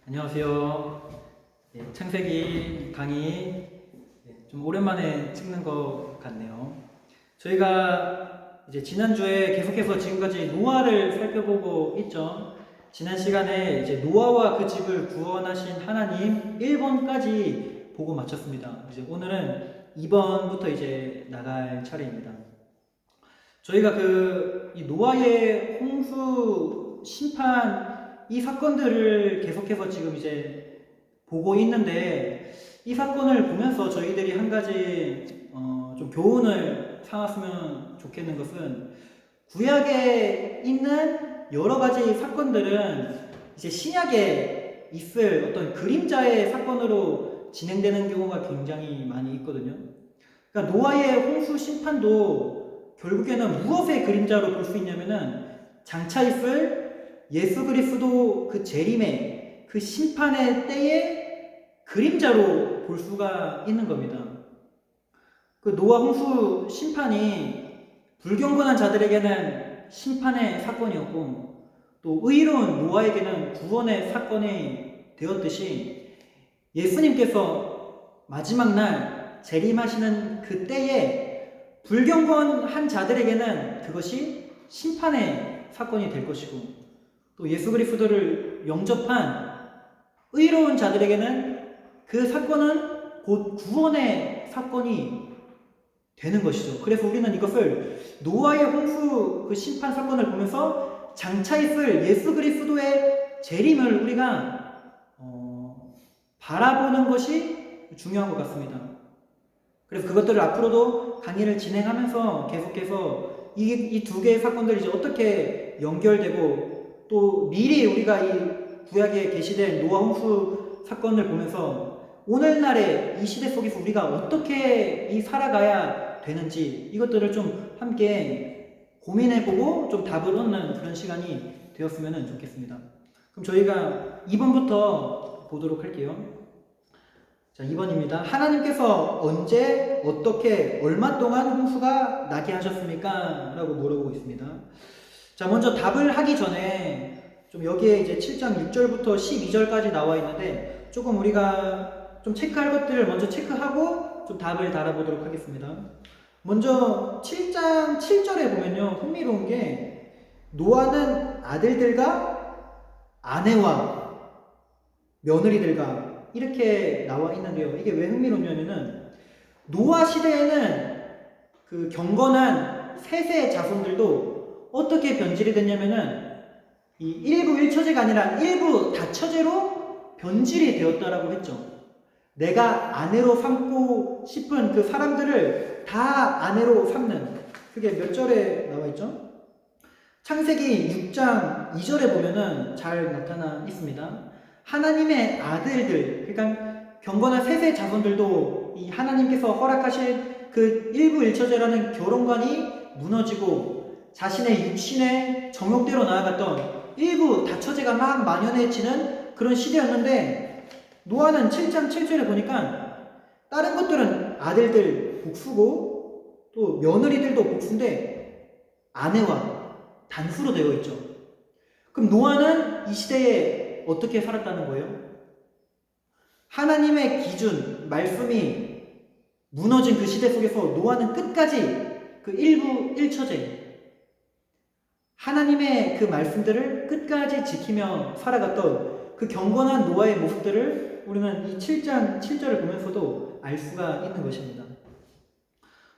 안녕하세요. 창세기 강의 좀 오랜만에 찍는 것 같네요. 저희가 이제 지난주에 계속해서 지금까지 노아를 살펴보고 있죠. 지난 시간에 이제 노아와 그 집을 구원하신 하나님 1번까지 보고 마쳤습니다. 이제 오늘은 2번부터 이제 나갈 차례입니다. 저희가 이 노아의 홍수 심판 이 사건들을 계속해서 지금 이제 보고 있는데, 이 사건을 보면서 저희들이 한 가지 좀 교훈을 삼았으면 좋겠는 것은, 구약에 있는 여러 가지 사건들은 이제 신약에 있을 어떤 그림자의 사건으로 진행되는 경우가 굉장히 많이 있거든요. 그러니까 노아의 홍수 심판도 결국에는 무엇의 그림자로 볼 수 있냐면은, 장차 있을 예수 그리스도 그 재림의 그 심판의 때의 그림자로 볼 수가 있는 겁니다. 그 노아 홍수 심판이 불경건한 자들에게는 심판의 사건이었고, 또 의로운 노아에게는 구원의 사건이 되었듯이, 예수님께서 마지막 날 재림하시는 그 때에 불경건한 자들에게는 그것이 심판의 사건이 될 것이고, 또 예수 그리스도를 영접한 의로운 자들에게는 그 사건은 곧 구원의 사건이 되는 것이죠. 그래서 우리는 이것을 노아의 홍수 그 심판 사건을 보면서 장차 있을 예수 그리스도의 재림을 우리가 바라보는 것이 중요한 것 같습니다. 그래서 그것들을 앞으로도 강의를 진행하면서 계속해서 이 두 개의 사건들이 이제 어떻게 연결되고, 또 미리 우리가 이 구약에 게시된 노아 홍수 사건을 보면서 오늘날의 이 시대 속에서 우리가 어떻게 살아가야 되는지, 이것들을 좀 함께 고민해보고 좀 답을 얻는 그런 시간이 되었으면 좋겠습니다. 그럼 저희가 2번부터 보도록 할게요. 자, 2번입니다. 하나님께서 언제, 어떻게, 얼마 동안 홍수가 나게 하셨습니까? 라고 물어보고 있습니다. 자, 먼저 답을 하기 전에 좀 여기에 이제 7장 6절부터 12절까지 나와 있는데, 조금 우리가 좀 체크할 것들을 먼저 체크하고 좀 답을 달아보도록 하겠습니다. 먼저 7장 7절에 보면요, 흥미로운 게, 노아는 아들들과 아내와 며느리들과 이렇게 나와 있는데요. 이게 왜 흥미롭냐면은, 노아 시대에는 그 경건한 셋의 자손들도 어떻게 변질이 됐냐면은, 이 일부 일처제가 아니라 일부 다처제로 변질이 되었다라고 했죠. 내가 아내로 삼고 싶은 그 사람들을 다 아내로 삼는, 그게 몇 절에 나와 있죠? 창세기 6장 2절에 보면은 잘 나타나 있습니다. 하나님의 아들들, 그러니까 경건한 셋의 자손들도 이 하나님께서 허락하신 그 일부 일처제라는 결혼관이 무너지고, 자신의 육신의 정욕대로 나아갔던 일부 다처제가 막 만연해지는 그런 시대였는데, 노아는 7장 7절에 보니까 다른 것들은 아들들 복수고 또 며느리들도 복수인데 아내와 단수로 되어 있죠. 그럼 노아는 이 시대에 어떻게 살았다는 거예요? 하나님의 기준, 말씀이 무너진 그 시대 속에서 노아는 끝까지 그 일부 일처제, 하나님의 그 말씀들을 끝까지 지키며 살아갔던 그 경건한 노아의 모습들을 우리는 이 7장 7절을 보면서도 알 수가 있는 것입니다.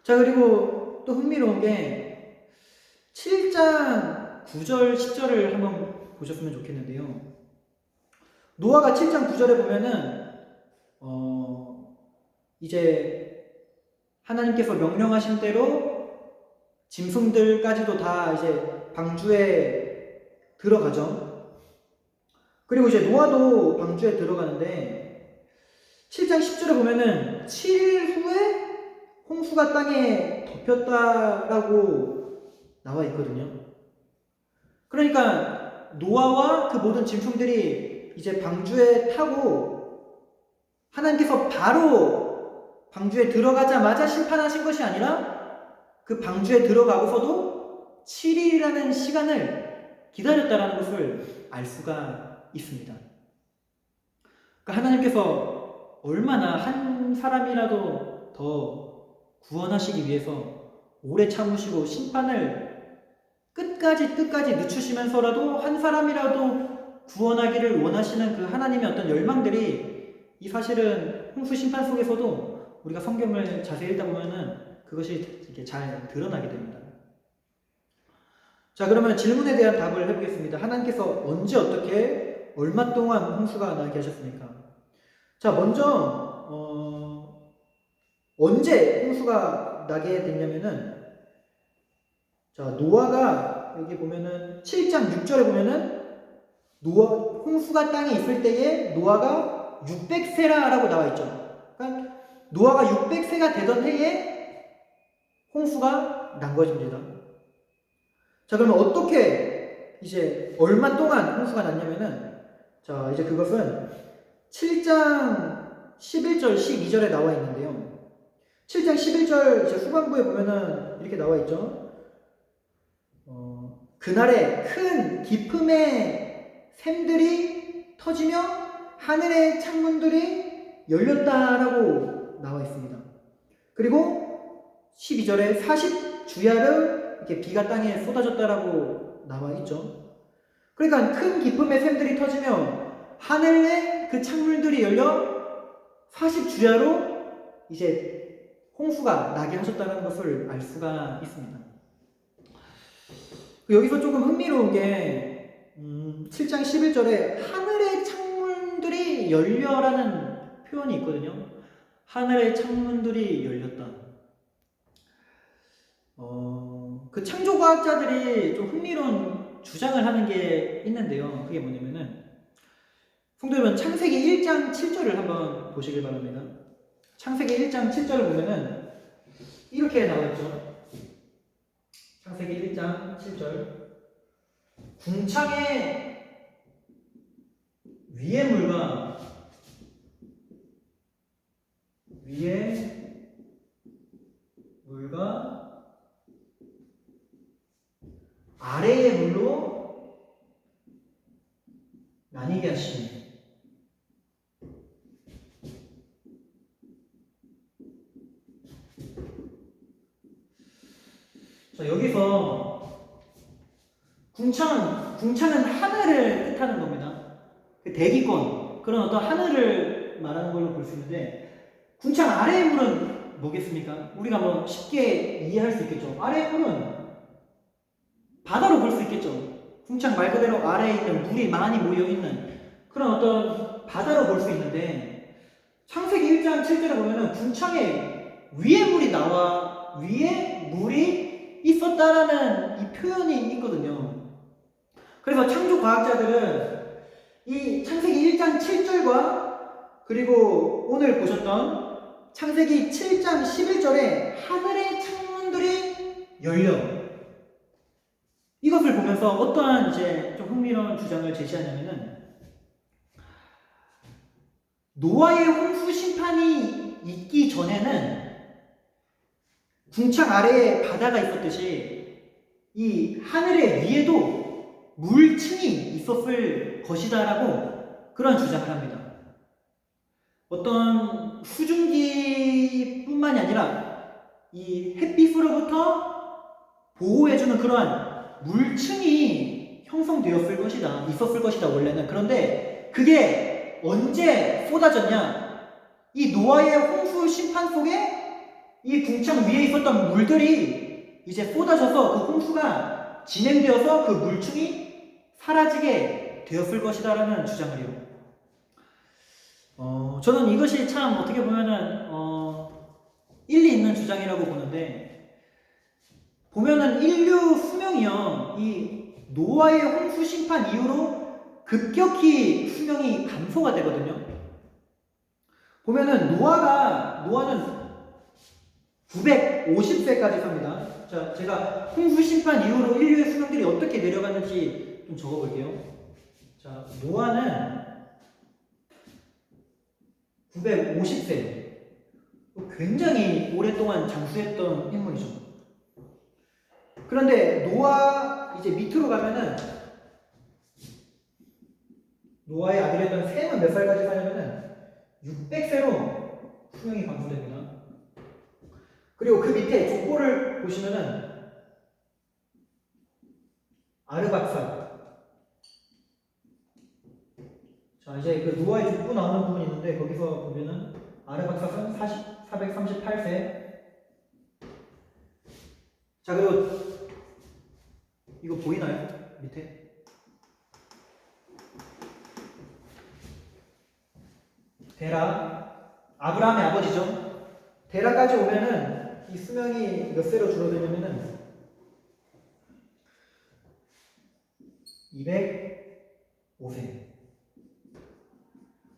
자, 그리고 또 흥미로운 게 7장 9절 10절을 한번 보셨으면 좋겠는데요. 노아가 7장 9절에 보면은 이제 하나님께서 명령하신 대로 짐승들까지도 다 이제 방주에 들어가죠. 그리고 이제 노아도 방주에 들어가는데, 7장 10절에 보면은 7일 후에 홍수가 땅에 덮였다라고 나와 있거든요. 그러니까 노아와 그 모든 짐승들이 이제 방주에 타고 하나님께서 바로 방주에 들어가자마자 심판하신 것이 아니라, 그 방주에 들어가고서도 7일이라는 시간을 기다렸다라는 것을 알 수가 있습니다. 그러니까 하나님께서 얼마나 한 사람이라도 더 구원하시기 위해서 오래 참으시고 심판을 끝까지 늦추시면서라도 한 사람이라도 구원하기를 원하시는 그 하나님의 어떤 열망들이 이 사실은 홍수 심판 속에서도 우리가 성경을 자세히 읽다 보면은 그것이 이렇게 잘 드러나게 됩니다. 자, 그러면 질문에 대한 답을 해보겠습니다. 하나님께서 언제 어떻게 얼마 동안 홍수가 나게 하셨습니까? 자, 먼저 언제 홍수가 나게 됐냐면은 자, 노아가 여기 보면은 7장 6절에 보면은 홍수가 땅에 있을 때에 노아가 600세라라고 나와 있죠. 그러니까 노아가 600세가 되던 해에 홍수가 난 것입니다. 자, 그러면 어떻게 이제 얼마 동안 홍수가 났냐면은 자, 이제 그것은 7장 11절 12절에 나와 있는데요. 7장 11절 이제 후반부에 보면은 이렇게 나와 있죠. 그날에 큰 기품의 샘들이 터지며 하늘의 창문들이 열렸다라고 나와 있습니다. 그리고 12절에 40주야를 이렇게 비가 땅에 쏟아졌다라고 나와 있죠. 그러니까 큰 기품의 샘들이 터지며 하늘의 그 창문들이 열려 40주야로 이제 홍수가 나게 하셨다는 것을 알 수가 있습니다. 여기서 조금 흥미로운 게 7장 11절에 하늘의 창문들이 열려라는 표현이 있거든요. 하늘의 창문들이 열렸다. 그 창조과학자들이 좀 흥미로운 주장을 하는 게 있는데요. 그게 뭐냐면은 성도 여러분, 창세기 1장 7절을 한번 보시길 바랍니다. 창세기 1장 7절을 보면은 이렇게 나와있죠. 창세기 1장 7절 궁창의 위의 물과 아래의 물로 나뉘게 하시니 자, 여기서 궁창은 하늘을 뜻하는 겁니다. 그 대기권, 그런 어떤 하늘을 말하는 걸로 볼 수 있는데, 궁창 아래의 물은 뭐겠습니까? 우리가 뭐 쉽게 이해할 수 있겠죠. 아래의 물은 바다로 볼 수 있겠죠. 궁창 말 그대로 아래에 있는 물이 많이 모여있는 그런 어떤 바다로 볼 수 있는데, 창세기 1장 7절에 보면은 궁창에 위에 물이 나와, 위에 물이 있었다라는 이 표현이 있거든요. 그래서 창조과학자들은 이 창세기 1장 7절과 그리고 오늘 보셨던 창세기 7장 11절에 하늘의 창문들이 열려, 이것을 보면서 어떠한 이제 좀 흥미로운 주장을 제시하냐면은 노아의 홍수 심판이 있기 전에는 궁창 아래에 바다가 있었듯이 이 하늘의 위에도 물층이 있었을 것이다라고 그런 주장을 합니다. 어떤 수증기뿐만이 아니라 이 햇빛으로부터 보호해주는 그러한 물층이 형성되었을 것이다, 있었을 것이다 원래는. 그런데 그게 언제 쏟아졌냐? 이 노아의 홍수 심판 속에 이 궁창 위에 있었던 물들이 이제 쏟아져서 그 홍수가 진행되어서 그 물층이 사라지게 되었을 것이다라는 주장을 해요. 저는 이것이 참 어떻게 보면은 일리 있는 주장이라고 보는데, 보면은 인류 수명이요, 이 노아의 홍수 심판 이후로 급격히 수명이 감소가 되거든요. 보면은 노아는 950세까지 삽니다. 자, 제가 홍수 심판 이후로 인류의 수명들이 어떻게 내려갔는지 좀 적어볼게요. 자, 노아는 950세. 굉장히 오랫동안 장수했던 인물이죠. 그런데 노아 이제 밑으로 가면은 노아의 아들이었던 셈은 몇 살까지 사냐면은 600세로 수명이 감소됩니다. 그리고 그 밑에 족보를 보시면은 아르박사. 자, 이제 그 노아의 족보 나오는 부분이 있는데 거기서 보면은 아르박사는 438세. 자, 그리고 이거 보이나요? 밑에? 데라, 아브라함의 아버지죠. 데라까지 오면은 이 수명이 몇 세로 줄어들냐면은 205세.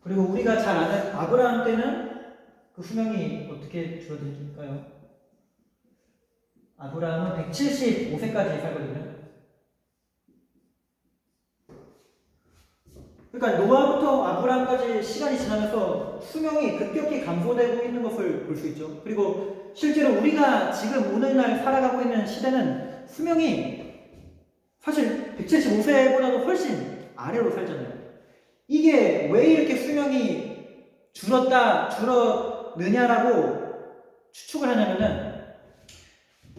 그리고 우리가 잘 아는 아브라함 때는 그 수명이 어떻게 줄어들까요? 아브라함은 175세까지 살거든요. 그러니까 노아부터 아브라함까지 시간이 지나면서 수명이 급격히 감소되고 있는 것을 볼 수 있죠. 그리고 실제로 우리가 지금 오늘날 살아가고 있는 시대는 수명이 사실 175세보다도 훨씬 아래로 살잖아요. 이게 왜 이렇게 수명이 줄었느냐라고 추측을 하냐면은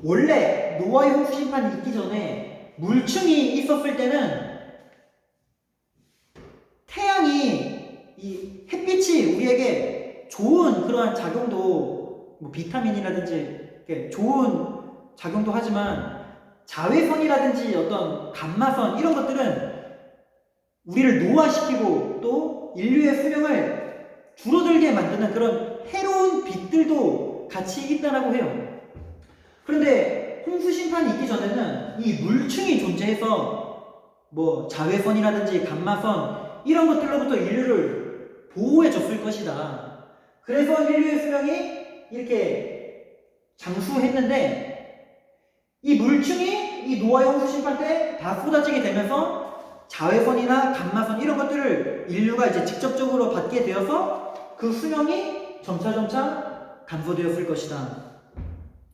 원래 노아의 홍수 심판이 있기 전에 물충이 있었을 때는 태양이 이 햇빛이 우리에게 좋은 그러한 작용도 뭐 비타민이라든지 좋은 작용도 하지만 자외선이라든지 어떤 감마선 이런 것들은 우리를 노화시키고 또 인류의 수명을 줄어들게 만드는 그런 해로운 빛들도 같이 있다라고 해요. 그런데 홍수 심판이 있기 전에는 이 물충이 존재해서 뭐 자외선이라든지 감마선 이런 것들로부터 인류를 보호해 줬을 것이다. 그래서 인류의 수명이 이렇게 장수했는데 이 물충이 이 노아의 홍수 심판 때 다 쏟아지게 되면서 자외선이나 감마선 이런 것들을 인류가 이제 직접적으로 받게 되어서 그 수명이 점차 감소되었을 것이다.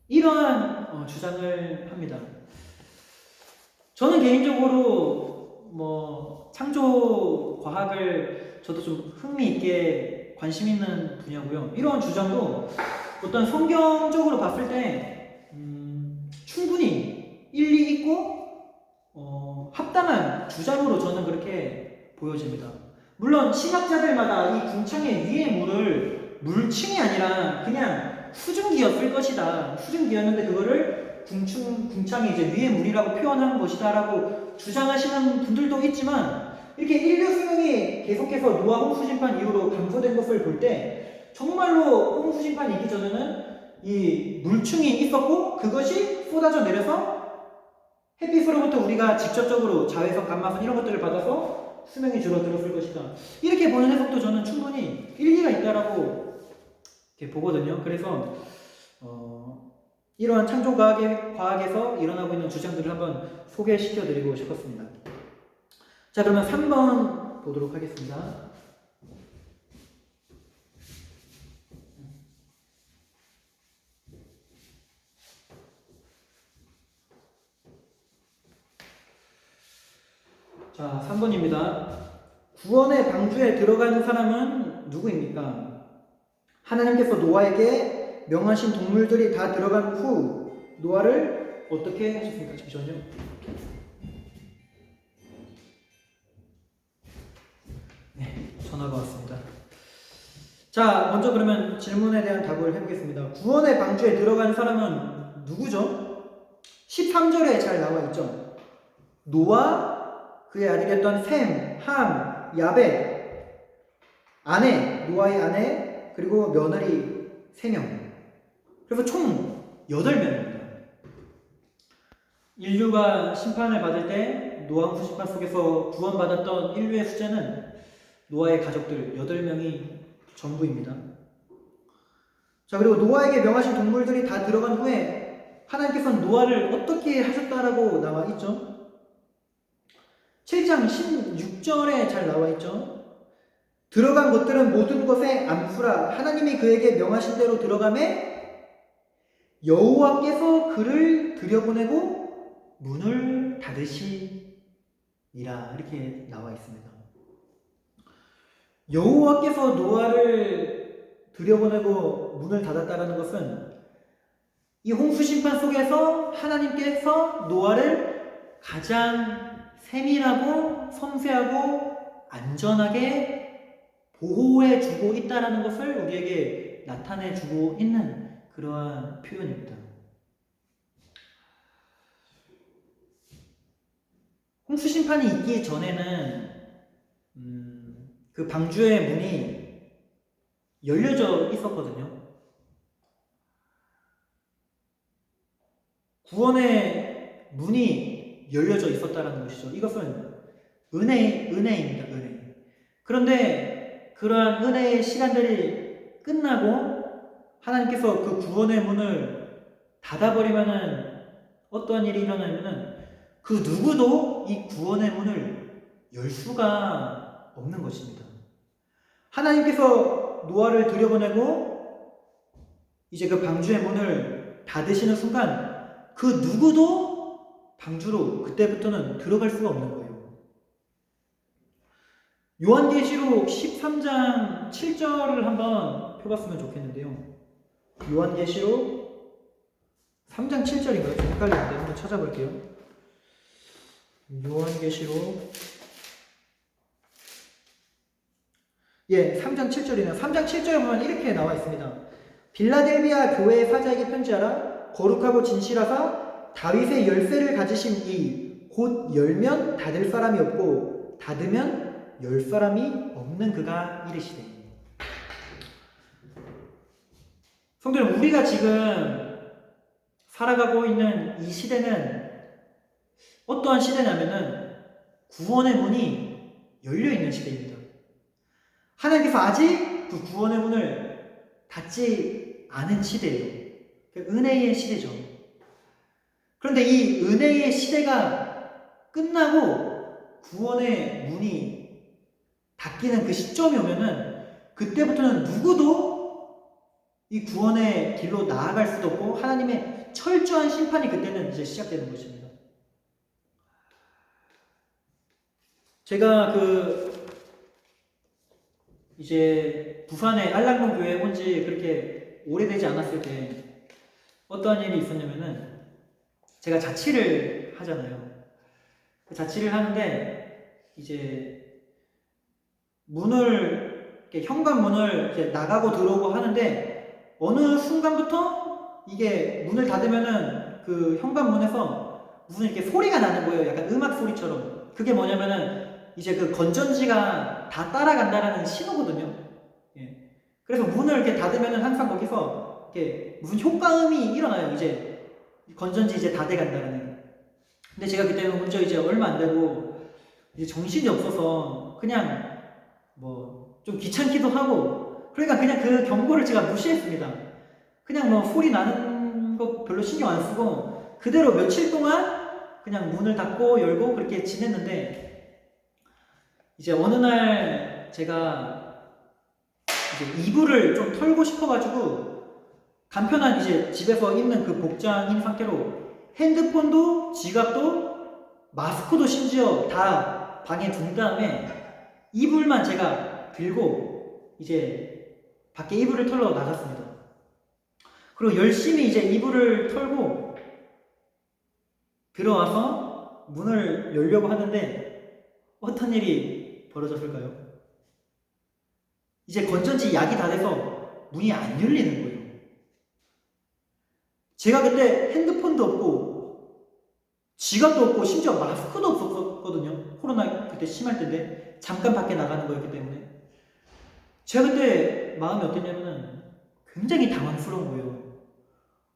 이러한 주장을 합니다. 저는 개인적으로 뭐 창조 과학을 저도 좀 흥미있게 관심 있는 분야고요. 이러한 주장도 어떤 성경적으로 봤을 때 충분히 일리 있고 합당한 주장으로 저는 그렇게 보여집니다. 물론 신학자들마다 이 궁창의 위의 물을 물층이 아니라 그냥 수증기였을 것이다. 수증기였는데 그거를 궁창이 이제 위의 물이라고 표현한 것이다라고 주장하시는 분들도 있지만 이렇게 인류 수명이 계속해서 노아 홍수 심판 이후로 감소된 것을 볼 때 정말로 홍수 심판이 있기 전에는 이 물층이 있었고 그것이 쏟아져 내려서 햇빛으로부터 우리가 직접적으로 자외선, 감마선 이런 것들을 받아서 수명이 줄어들었을 것이다. 이렇게 보는 해석도 저는 충분히 일리가 있다라고 이렇게 보거든요. 그래서 이러한 창조 과학에서 일어나고 있는 주장들을 한번 소개시켜드리고 싶었습니다. 자, 그러면 3번 보도록 하겠습니다. 자, 3번입니다. 구원의 방주에 들어가는 사람은 누구입니까? 하나님께서 노아에게 명하신 동물들이 다 들어간 후 노아를 어떻게 하셨습니까? 잠시만요. 네, 전화가 왔습니다. 자, 먼저 그러면 질문에 대한 답을 해보겠습니다. 구원의 방주에 들어간 사람은 누구죠? 13절에 잘 나와 있죠. 노아, 그의 아들이었던 셈, 함, 야벳, 아내, 노아의 아내, 그리고 며느리 3명. 그래서 총 8명입니다. 인류가 심판을 받을 때 노아 홍수 심판 속에서 구원받았던 인류의 숫자는 노아의 가족들 8명이 전부입니다. 자, 그리고 노아에게 명하신 동물들이 다 들어간 후에 하나님께서는 노아를 어떻게 하셨다라고 나와 있죠? 7장 16절에 잘 나와 있죠. 들어간 것들은 모든 것에 암수라 하나님이 그에게 명하신 대로 들어가매 여호와께서 그를 들여보내고 문을 닫으시니라 이렇게 나와 있습니다. 여호와께서 노아를 들여보내고 문을 닫았다라는 것은 이 홍수 심판 속에서 하나님께서 노아를 가장 세밀하고 섬세하고 안전하게 보호해 주고 있다라는 것을 우리에게 나타내 주고 있는 그러한 표현입니다. 홍수 심판이 있기 전에는 그 방주의 문이 열려져 있었거든요. 구원의 문이 열려져 있었다는 것이죠. 이것은 은혜입니다. 은혜. 그런데 그러한 은혜의 시간들이 끝나고 하나님께서 그 구원의 문을 닫아버리면은 어떠한 일이 일어나면은 그 누구도 이 구원의 문을 열 수가 없는 것입니다. 하나님께서 노아를 들여보내고 이제 그 방주의 문을 닫으시는 순간 그 누구도 방주로 그때부터는 들어갈 수가 없는 거예요. 요한계시록 13장 7절을 한번 펴봤으면 좋겠는데요. 요한계시록 3장 7절인가요? 좀 헷갈리는데 한번 찾아볼게요. 요한계시록 3장 7절이네요. 3장 7절에 보면 이렇게 나와 있습니다. 빌라델비아 교회의 사자에게 편지하라. 거룩하고 진실하사 다윗의 열쇠를 가지신 이 곧 열면 닫을 사람이 없고 닫으면 열 사람이 없는 그가 이르시되. 성도 여러분, 우리가 지금 살아가고 있는 이 시대는 어떠한 시대냐면은 구원의 문이 열려있는 시대입니다. 하나님께서 아직 그 구원의 문을 닫지 않은 시대예요. 은혜의 시대죠. 그런데 이 은혜의 시대가 끝나고 구원의 문이 닫히는 그 시점이 오면은 그때부터는 누구도 이 구원의 길로 나아갈 수도 없고 하나님의 철저한 심판이 그때는 이제 시작되는 것입니다. 제가 이제 부산의 안락문 교회에 온 지 그렇게 오래되지 않았을 때 어떠한 일이 있었냐면은 제가 자취를 하잖아요. 그 자취를 하는데 이제 문을 이렇게 현관문을 이렇게 나가고 들어오고 하는데 어느 순간부터 이게 문을 닫으면은 그 현관문에서 무슨 이렇게 소리가 나는 거예요. 약간 음악 소리처럼. 그게 뭐냐면은 이제 그 건전지가 다 따라간다라는 신호거든요. 예. 그래서 문을 이렇게 닫으면은 항상 거기서 이렇게 무슨 효과음이 일어나요. 이제 건전지 이제 다 돼간다라는. 근데 제가 그때는 온 지 이제 얼마 안 되고 이제 정신이 없어서 그냥 뭐 좀 귀찮기도 하고 그러니까 그냥 그 경고를 제가 무시했습니다. 그냥 뭐 소리 나는 거 별로 신경 안 쓰고 그대로 며칠 동안 그냥 문을 닫고 열고 그렇게 지냈는데 이제 어느 날 제가 이제 이불을 좀 털고 싶어가지고 간편한 이제 집에서 입는 그 복장인 상태로 핸드폰도 지갑도 마스크도 심지어 다 방에 둔 다음에 이불만 제가 들고 이제 밖에 이불을 털러 나갔습니다. 그리고 열심히 이제 이불을 털고 들어와서 문을 열려고 하는데 어떤 일이 벌어졌을까요? 이제 건전지 약이 다 돼서 문이 안 열리는 거예요. 제가 그때 핸드폰도 없고 지갑도 없고 심지어 마스크도 없었거든요. 코로나 그때 심할 때인데 잠깐 밖에 나가는 거였기 때문에 제가 그때 마음이 어땠냐면은 굉장히 당황스러운 거예요.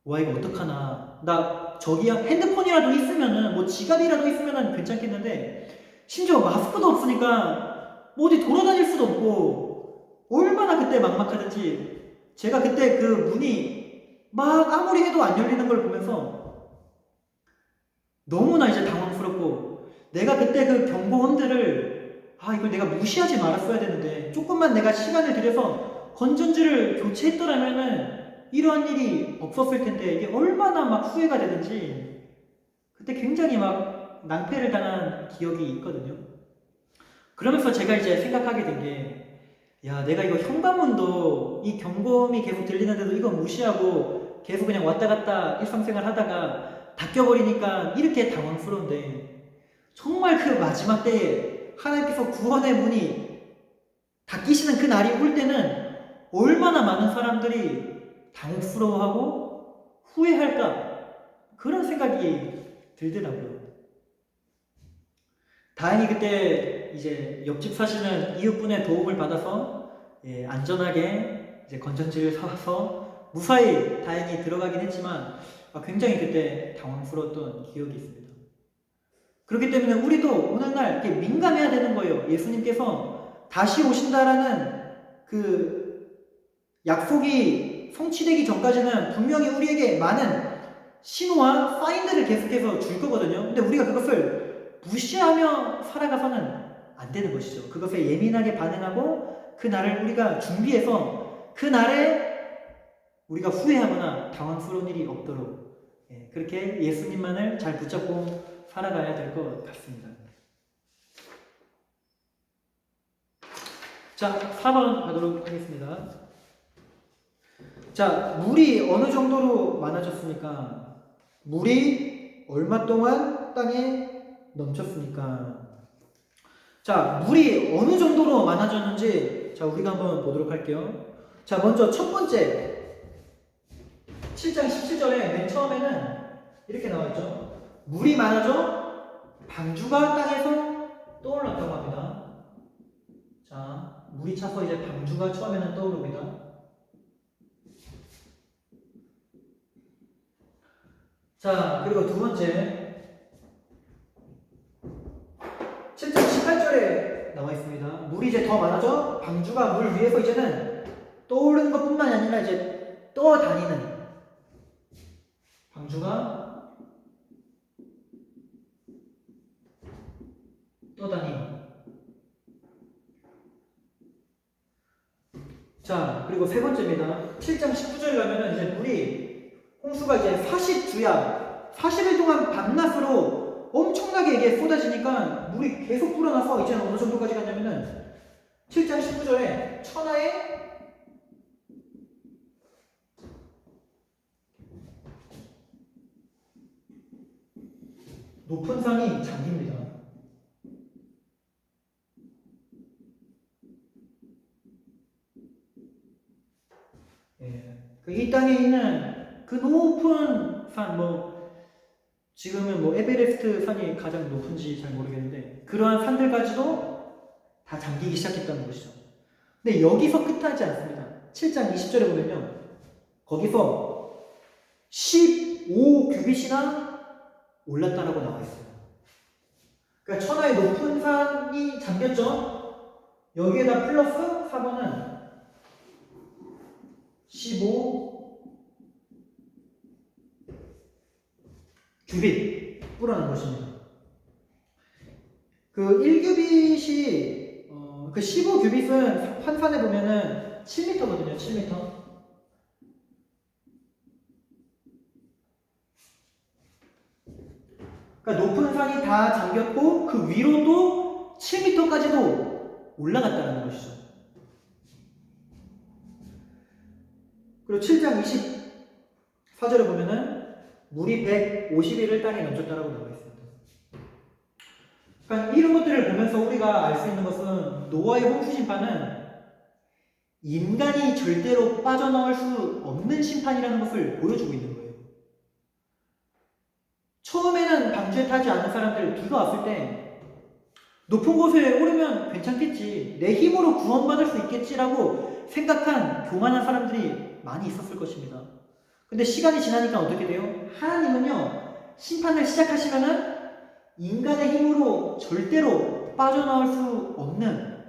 와 이거 어떡하나. 나 저기 핸드폰이라도 있으면은 뭐 지갑이라도 있으면은 괜찮겠는데 심지어 마스크도 없으니까 뭐 어디 돌아다닐 수도 없고 얼마나 그때 막막하든지 제가 그때 그 문이 막 아무리 해도 안 열리는 걸 보면서 너무나 이제 당황스럽고 내가 그때 그 경고음들을 이걸 내가 무시하지 말았어야 되는데 조금만 내가 시간을 들여서 건전지를 교체했더라면은 이러한 일이 없었을 텐데 이게 얼마나 막 후회가 되는지 그때 굉장히 막 낭패를 당한 기억이 있거든요. 그러면서 제가 이제 생각하게 된 게 야, 내가 이거 현관문도 이 경고음이 계속 들리는데도 이거 무시하고 계속 그냥 왔다 갔다 일상생활 하다가 닫혀버리니까 이렇게 당황스러운데, 정말 그 마지막 때에 하나님께서 구원의 문이 닫히시는 그 날이 올 때는 얼마나 많은 사람들이 당혹스러워하고 후회할까, 그런 생각이 들더라고요. 다행히 그때 이제 옆집 사시는 이웃분의 도움을 받아서 안전하게 이제 건전지를 사와서 무사히 다행히 들어가긴 했지만, 굉장히 그때 당황스러웠던 기억이 있습니다. 그렇기 때문에 우리도 오늘날 이렇게 민감해야 되는 거예요. 예수님께서 다시 오신다라는 그 약속이 성취되기 전까지는 분명히 우리에게 많은 신호와 사인들을 계속해서 줄 거거든요. 근데 우리가 그것을 무시하며 살아가서는 안 되는 것이죠. 그것에 예민하게 반응하고 그 날을 우리가 준비해서 그 날에 우리가 후회하거나 당황스러운 일이 없도록 그렇게 예수님만을 잘 붙잡고 살아가야 될 것 같습니다. 자, 4번 가도록 하겠습니다. 자, 물이 어느 정도로 많아졌습니까? 물이 얼마 동안 땅에 넘쳤습니까? 자, 물이 어느 정도로 많아졌는지 자, 우리가 한번 보도록 할게요. 자, 먼저 첫 번째 7장 17절에 맨 처음에는 이렇게 나와있죠. 물이 많아져 방주가 땅에서 떠올랐다고 합니다. 자, 물이 차서 이제 방주가 처음에는 떠오릅니다. 자, 그리고 두 번째 7장 18절에 나와 있습니다. 물이 이제 더 많아져 방주가 물 위에서 이제는 떠오르는 것뿐만 아니라 이제 떠다니는, 방주가 떠다니는. 자, 그리고 세 번째입니다. 7장 19절에 가면은 이제 물이, 홍수가 이제 40주야 40일 동안 밤낮으로 엄청나게 이게 쏟아지니까 물이 계속 불어나서 이제는 어느 정도까지 갔냐면은 7장 19절에 천하의 높은 산이 잠깁니다. 이 땅에 있는 그 높은 산, 지금은 에베레스트 산이 가장 높은지 잘 모르겠는데, 그러한 산들까지도 다 잠기기 시작했다는 것이죠. 근데 여기서 끝나지 않습니다. 7장 20절에 보면요, 거기서 15규빗이나 올랐다라고 나와 있어요. 그러니까 천하의 높은 산이 잠겼죠. 여기에다 플러스 4번은 15규빗 불어난 것입니다. 그 1규빗이 그 15규빗은 환산해 보면은 7m거든요. 7m. 그러니까 높은 산이 다 잠겼고 그 위로도 7m까지도 올라갔다는 것이죠. 그리고 7장 24절에 보면은 물이 150일을 땅에 넘쳤다라고 나와 있습니다. 그러니까 이런 것들을 보면서 우리가 알 수 있는 것은 노아의 홍수 심판은 인간이 절대로 빠져나올 수 없는 심판이라는 것을 보여주고 있는 거예요. 처음에는 방주에 타지 않은 사람들 비가 왔을 때 높은 곳에 오르면 괜찮겠지, 내 힘으로 구원받을 수 있겠지라고 생각한 교만한 사람들이 많이 있었을 것입니다. 근데 시간이 지나니까 어떻게 돼요? 하나님은요, 심판을 시작하시면은 인간의 힘으로 절대로 빠져나올 수 없는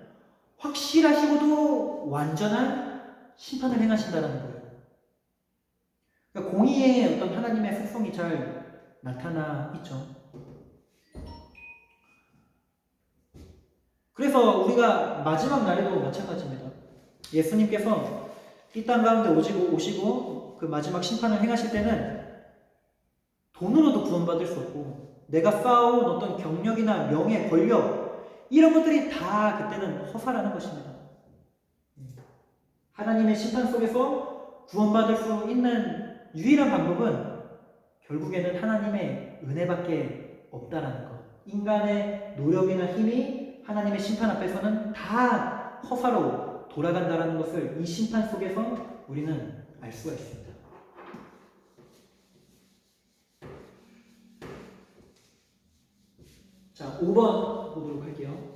확실하시고도 완전한 심판을 행하신다는 거예요. 그러니까 공의의 어떤 하나님의 속성이 잘 나타나 있죠. 그래서 우리가 마지막 날에도 마찬가지입니다. 예수님께서 이 땅 가운데 오시고 그 마지막 심판을 행하실 때는 돈으로도 구원받을 수 없고, 내가 쌓아온 어떤 경력이나 명예, 권력, 이런 것들이 다 그때는 허사라는 것입니다. 하나님의 심판 속에서 구원받을 수 있는 유일한 방법은 결국에는 하나님의 은혜밖에 없다라는 것. 인간의 노력이나 힘이 하나님의 심판 앞에서는 다 허사로 돌아간다라는 것을 이 심판 속에서 우리는 알 수가 있습니다. 자, 5번 보도록 할게요.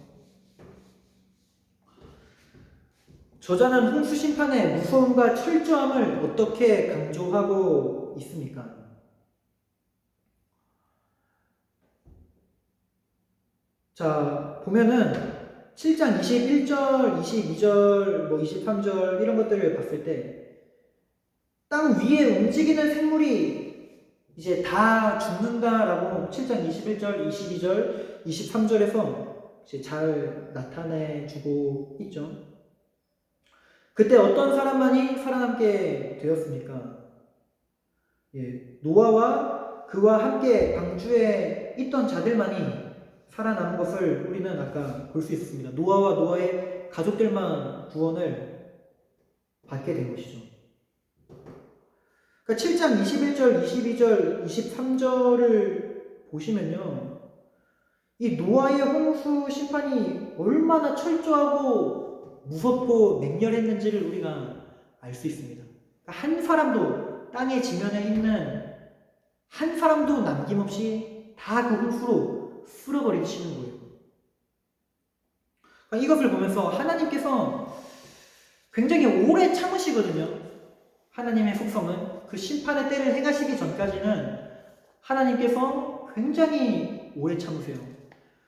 저자는 홍수 심판의 무서움과 철저함을 어떻게 강조하고 있습니까? 자, 보면은 7장 21절, 22절, 23절 이런 것들을 봤을 때 땅 위에 움직이는 생물이 이제 다 죽는다라고 7장 21절, 22절, 23절에서 이제 잘 나타내 주고 있죠. 그때 어떤 사람만이 살아남게 되었습니까? 노아와 그와 함께 방주에 있던 자들만이 살아남은 것을 우리는 아까 볼 수 있었습니다. 노아와 노아의 가족들만 구원을 받게 된 것이죠. 그러니까 7장 21절, 22절, 23절을 보시면요. 이 노아의 홍수 심판이 얼마나 철저하고 무섭고 맹렬했는지를 우리가 알 수 있습니다. 그러니까 한 사람도 땅의 지면에 있는 한 사람도 남김없이 다 그 홍수로 쓸어버리시는 거예요. 그러니까 이것을 보면서 하나님께서 굉장히 오래 참으시거든요. 하나님의 속성은 그 심판의 때를 행하시기 전까지는 하나님께서 굉장히 오래 참으세요.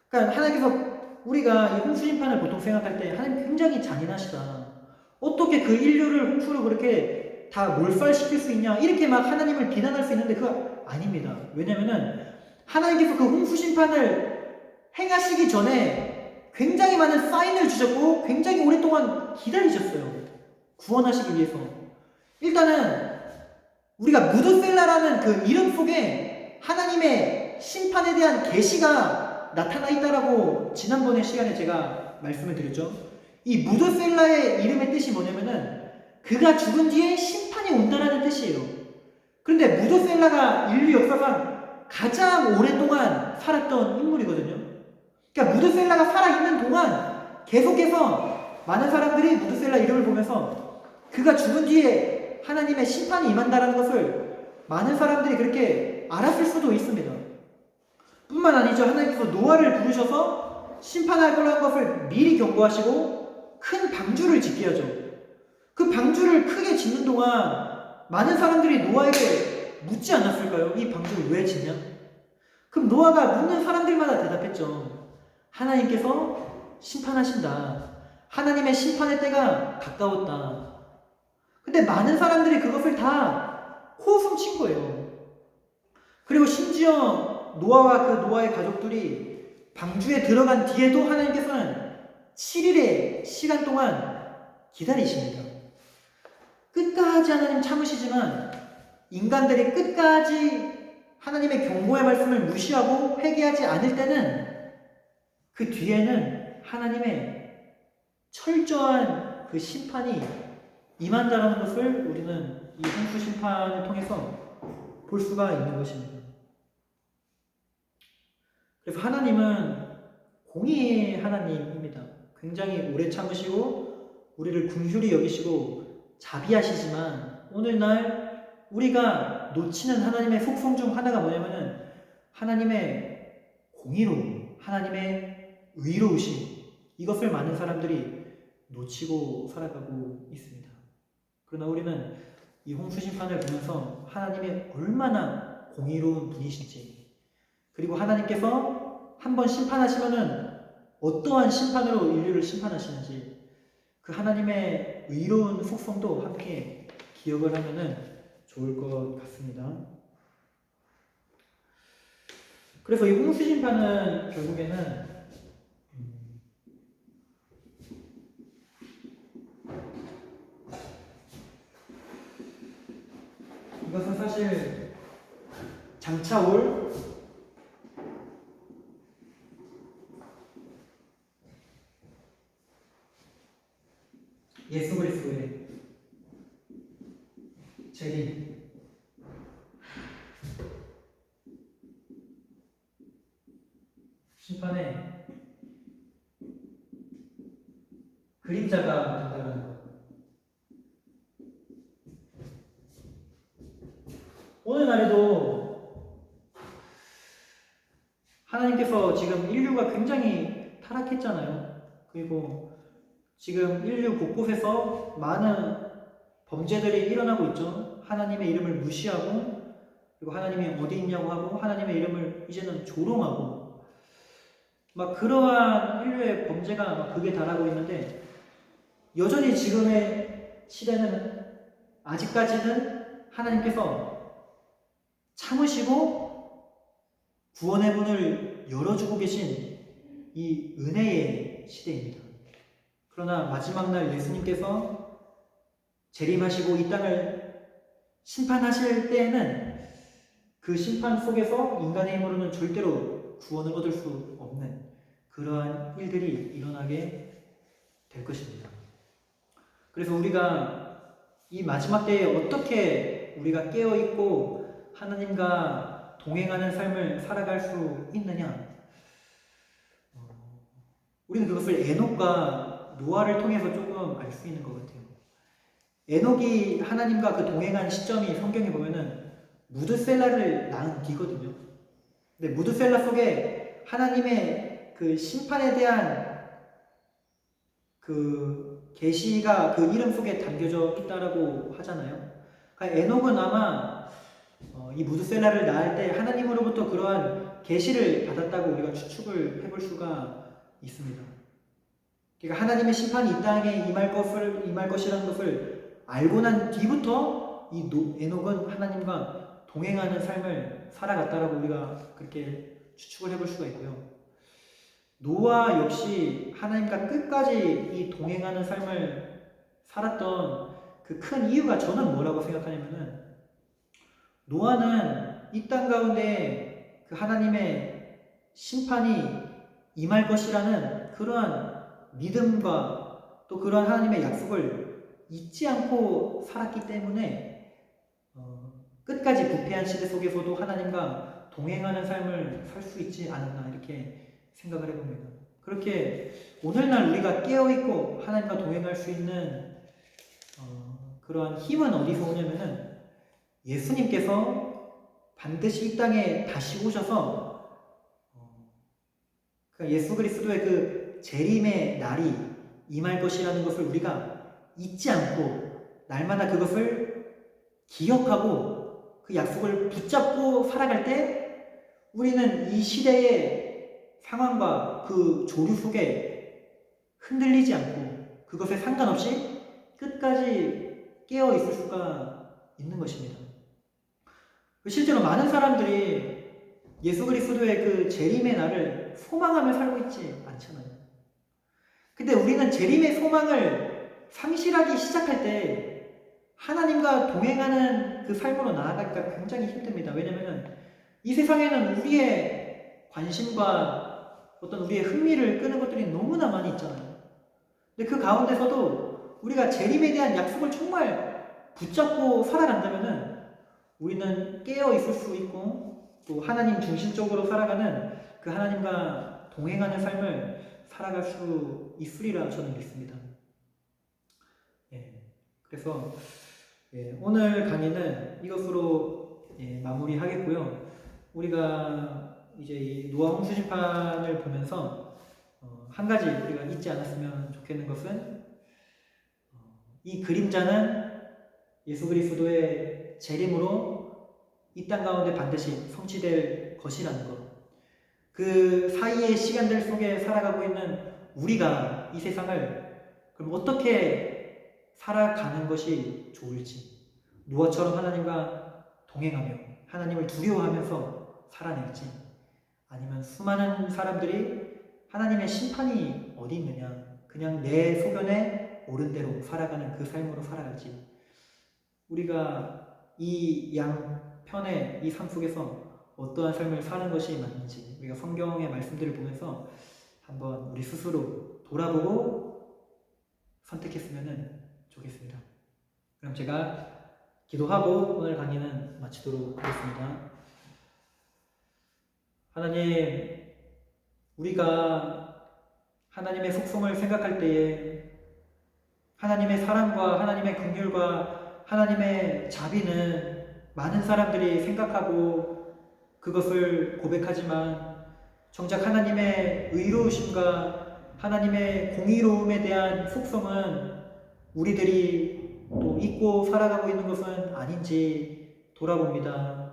그러니까 하나님께서 우리가 이 홍수 심판을 보통 생각할 때 하나님 굉장히 잔인하시다. 어떻게 그 인류를 홍수로 그렇게 다 몰살시킬 수 있냐 이렇게 막 하나님을 비난할 수 있는데 그거 아닙니다. 왜냐면은 하나님께서 그 홍수 심판을 행하시기 전에 굉장히 많은 사인을 주셨고 굉장히 오랫동안 기다리셨어요. 구원하시기 위해서. 일단은 우리가 무드셀라라는 그 이름 속에 하나님의 심판에 대한 계시가 나타나 있다라고 지난번에 시간에 제가 말씀을 드렸죠. 이 무드셀라의 이름의 뜻이 뭐냐면은 그가 죽은 뒤에 심판이 온다라는 뜻이에요. 그런데 무드셀라가 인류 역사상 가장 오랫동안 살았던 인물이거든요. 그러니까 무드셀라가 살아있는 동안 계속해서 많은 사람들이 무드셀라 이름을 보면서 그가 죽은 뒤에 하나님의 심판이 임한다라는 것을 많은 사람들이 그렇게 알았을 수도 있습니다. 뿐만 아니죠. 하나님께서 노아를 부르셔서 심판할 거라는 것을 미리 경고하시고 큰 방주를 짓게 하죠. 그 방주를 크게 짓는 동안 많은 사람들이 노아에게 묻지 않았을까요? 이 방주를 왜 짓냐? 그럼 노아가 묻는 사람들마다 대답했죠. 하나님께서 심판하신다. 하나님의 심판의 때가 가까웠다. 근데 많은 사람들이 그것을 다 호흡 친 거예요. 그리고 심지어 노아와 그 노아의 가족들이 방주에 들어간 뒤에도 하나님께서는 7일의 시간 동안 기다리십니다. 끝까지 하나님 참으시지만 인간들이 끝까지 하나님의 경고의 말씀을 무시하고 회개하지 않을 때는 그 뒤에는 하나님의 철저한 그 심판이 임한다는 것을 우리는 이 홍수 심판을 통해서 볼 수가 있는 것입니다. 그래서 하나님은 공의의 하나님입니다. 굉장히 오래 참으시고 우리를 긍휼히 여기시고 자비하시지만 오늘날 우리가 놓치는 하나님의 속성 중 하나가 뭐냐면은 하나님의 공의로움, 하나님의 의로우심, 이것을 많은 사람들이 놓치고 살아가고 있습니다. 그러나 우리는 이 홍수 심판을 보면서 하나님이 얼마나 공의로운 분이신지, 그리고 하나님께서 한번 심판하시면은 어떠한 심판으로 인류를 심판하시는지 그 하나님의 의로운 속성도 함께 기억을 하면은 좋을 것 같습니다. 그래서 이 홍수 심판은 결국에는 이것은 사실 장차 올 예수 그리스도의 재림, 심판의 그림자가 된다는 것. 오늘날에도 하나님께서 지금 인류가 굉장히 타락했잖아요. 그리고 지금 인류 곳곳에서 많은 범죄들이 일어나고 있죠. 하나님의 이름을 무시하고, 그리고 하나님이 어디 있냐고 하고, 하나님의 이름을 이제는 조롱하고, 막 그러한 인류의 범죄가 막 극에 달하고 있는데, 여전히 지금의 시대는 아직까지는 하나님께서 참으시고 구원의 문을 열어주고 계신 이 은혜의 시대입니다. 그러나 마지막 날 예수님께서 재림하시고 이 땅을 심판하실 때에는 그 심판 속에서 인간의 힘으로는 절대로 구원을 얻을 수 없는 그러한 일들이 일어나게 될 것입니다. 그래서 우리가 이 마지막 때에 어떻게 우리가 깨어있고 하나님과 동행하는 삶을 살아갈 수 있느냐? 우리는 그것을 에녹과 노아를 통해서 조금 알 수 있는 것 같아요. 에녹이 하나님과 그 동행한 시점이 성경에 보면은 무드셀라를 낳은 뒤거든요. 근데 무드셀라 속에 하나님의 그 심판에 대한 그 계시가 그 이름 속에 담겨져 있다라고 하잖아요. 그러니까 에녹은 아마 이 무드셀라를 낳을 때 하나님으로부터 그러한 계시를 받았다고 우리가 추측을 해볼 수가 있습니다. 그러니까 하나님의 심판이 이 땅에 임할 것이라는 것을 알고 난 뒤부터 이 에녹은 하나님과 동행하는 삶을 살아갔다라고 우리가 그렇게 추측을 해볼 수가 있고요. 노아 역시 하나님과 끝까지 이 동행하는 삶을 살았던 그 큰 이유가 저는 뭐라고 생각하냐면은 노아는 이 땅 가운데 그 하나님의 심판이 임할 것이라는 그러한 믿음과 또 그러한 하나님의 약속을 잊지 않고 살았기 때문에 끝까지 부패한 시대 속에서도 하나님과 동행하는 삶을 살 수 있지 않았나 이렇게 생각을 해봅니다. 그렇게 오늘날 우리가 깨어있고 하나님과 동행할 수 있는 그러한 힘은 어디서 오냐면은 예수님께서 반드시 이 땅에 다시 오셔서 그러니까 예수 그리스도의 그 재림의 날이 임할 것이라는 것을 우리가 잊지 않고 날마다 그것을 기억하고 그 약속을 붙잡고 살아갈 때 우리는 이 시대의 상황과 그 조류 속에 흔들리지 않고 그것에 상관없이 끝까지 깨어 있을 수가 있는 것입니다. 실제로 많은 사람들이 예수 그리스도의 그 재림의 날을 소망하며 살고 있지 않잖아요. 근데 우리는 재림의 소망을 상실하기 시작할 때 하나님과 동행하는 그 삶으로 나아가기가 굉장히 힘듭니다. 왜냐하면 이 세상에는 우리의 관심과 어떤 우리의 흥미를 끄는 것들이 너무나 많이 있잖아요. 근데 그 가운데서도 우리가 재림에 대한 약속을 정말 붙잡고 살아간다면은 우리는 깨어 있을 수 있고 또 하나님 중심적으로 살아가는 그 하나님과 동행하는 삶을 살아갈 수 있으리라 저는 믿습니다. 그래서 오늘 강의는 이것으로 마무리하겠고요. 우리가 이제 이 노아 홍수 심판을 보면서 한 가지 우리가 잊지 않았으면 좋겠는 것은 이 그림자는 예수 그리스도의 재림으로 이 땅 가운데 반드시 성취될 것이라는 것. 그 사이의 시간들 속에 살아가고 있는 우리가 이 세상을 그럼 어떻게 살아가는 것이 좋을지, 노아처럼 하나님과 동행하며 하나님을 두려워하면서 살아낼지, 아니면 수많은 사람들이 하나님의 심판이 어디 있느냐 그냥 내 소견에 옳은 대로 살아가는 그 삶으로 살아갈지, 우리가 이 양편의 이 삶 속에서 어떠한 삶을 사는 것이 맞는지 우리가 성경의 말씀들을 보면서 한번 우리 스스로 돌아보고 선택했으면 좋겠습니다. 그럼 제가 기도하고 오늘 강의는 마치도록 하겠습니다. 하나님, 우리가 하나님의 속성을 생각할 때에 하나님의 사랑과 하나님의 긍휼과 하나님의 자비는 많은 사람들이 생각하고 그것을 고백하지만 정작 하나님의 의로우심과 하나님의 공의로움에 대한 속성은 우리들이 또 잊고 살아가고 있는 것은 아닌지 돌아봅니다.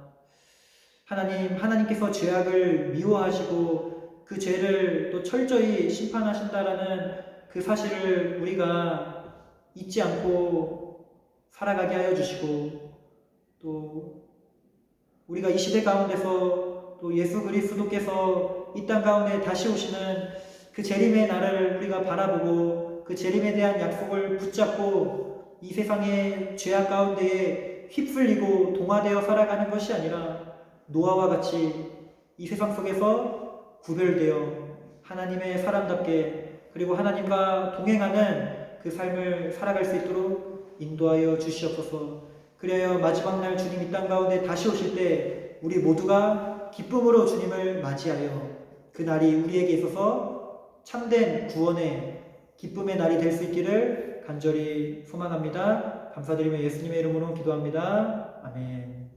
하나님께서 죄악을 미워하시고 그 죄를 또 철저히 심판하신다라는 그 사실을 우리가 잊지 않고 살아가게 하여 주시고, 또 우리가 이 시대 가운데서 또 예수 그리스도께서 이 땅 가운데 다시 오시는 그 재림의 날을 우리가 바라보고 그 재림에 대한 약속을 붙잡고 이 세상의 죄악 가운데에 휩쓸리고 동화되어 살아가는 것이 아니라 노아와 같이 이 세상 속에서 구별되어 하나님의 사람답게 그리고 하나님과 동행하는 그 삶을 살아갈 수 있도록 인도하여 주시옵소서. 그래야 마지막 날 주님 이 땅 가운데 다시 오실 때 우리 모두가 기쁨으로 주님을 맞이하여 그 날이 우리에게 있어서 참된 구원의 기쁨의 날이 될 수 있기를 간절히 소망합니다. 감사드리며 예수님의 이름으로 기도합니다. 아멘.